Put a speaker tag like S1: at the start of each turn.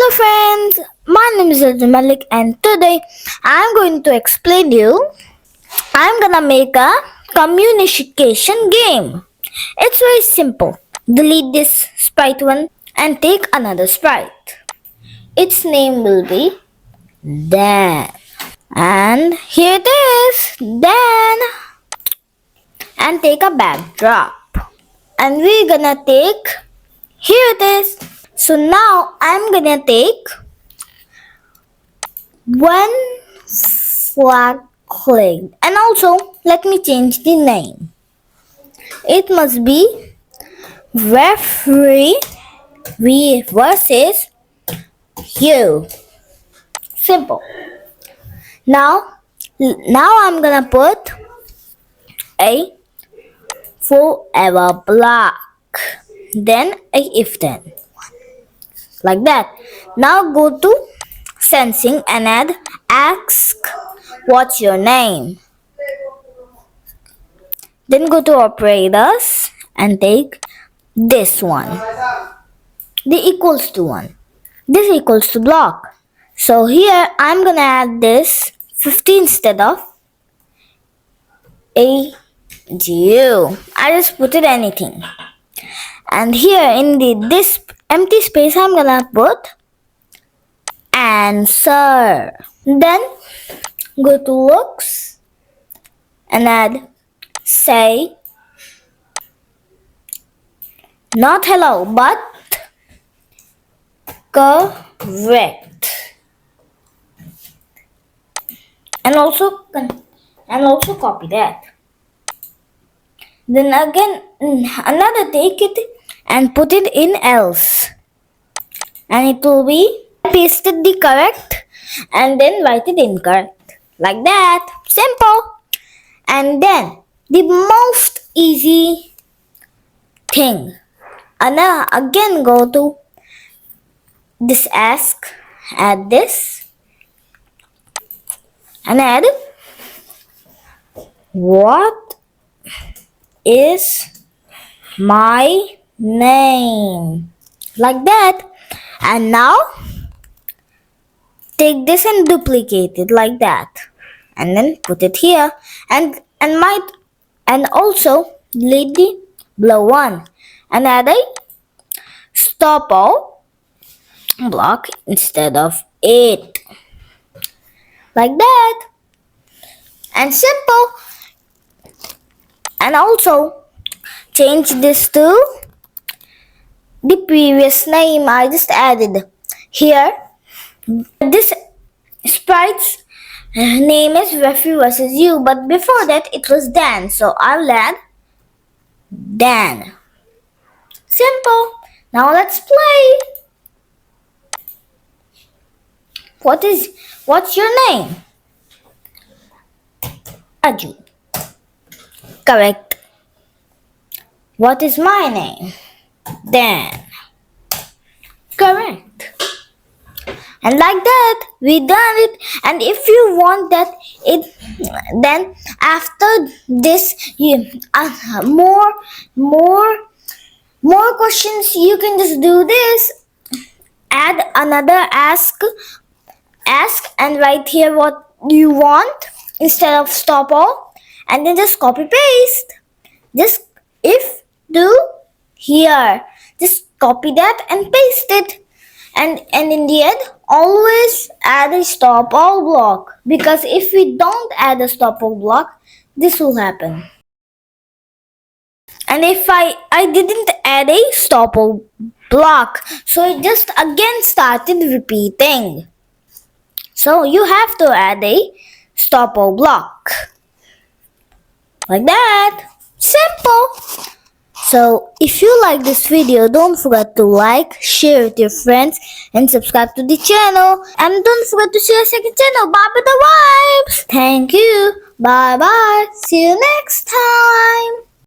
S1: Hello friends, my name is Arjun and today I'm going to explain you. I'm gonna make a communication game. It's very simple. Delete this sprite one and take another sprite. Its name will be Dan. And here it is, Dan. And take a backdrop. And we're gonna take, here it is. So now I'm gonna take one flag click, and also let me change the name. It must be referee versus you. Simple. Now I'm gonna put a forever block, then a if then. Like that. Now go to sensing and add ask what's your name. Then go to operators and take this one. The equals to one. This equals to block. So here I'm gonna add this 50 instead of AGU. I just put it anything. And here in this empty space I'm gonna put answer. Then go to looks and add say not hello but correct. And also copy that. Then again another take it and put it in else, and it will be pasted the correct and then write it incorrect, like that. Simple. And then the most easy thing, and again go to this ask, add this and add what is my name, like that. And now take this and duplicate it like that, and then put it here, and also delete the blue one and add a stop all block instead of it, like that. And simple. And also change this to the previous name I just added here. This sprite's name is referee versus you, but before that it was Dan, so I'll add Dan. Simple. Now let's play. What's your name? Arjun. Correct. What is my name? Dan. Correct. And like that we done it. And if you want that then after this more questions, you can just do this. Add another ask and write here what you want instead of stop all, and then just copy paste. Just if do here, just copy that and paste it. And in the end, always add a stop all block, because if we don't add a stop all block, this will happen. And if I didn't add a stop all block, so it just again started repeating. So you have to add a stop all block, like that. Simple. So if you like this video, don't forget to like, share with your friends, and subscribe to the channel. And don't forget to share second channel, Baba the Vibes. Thank you. Bye bye. See you next time.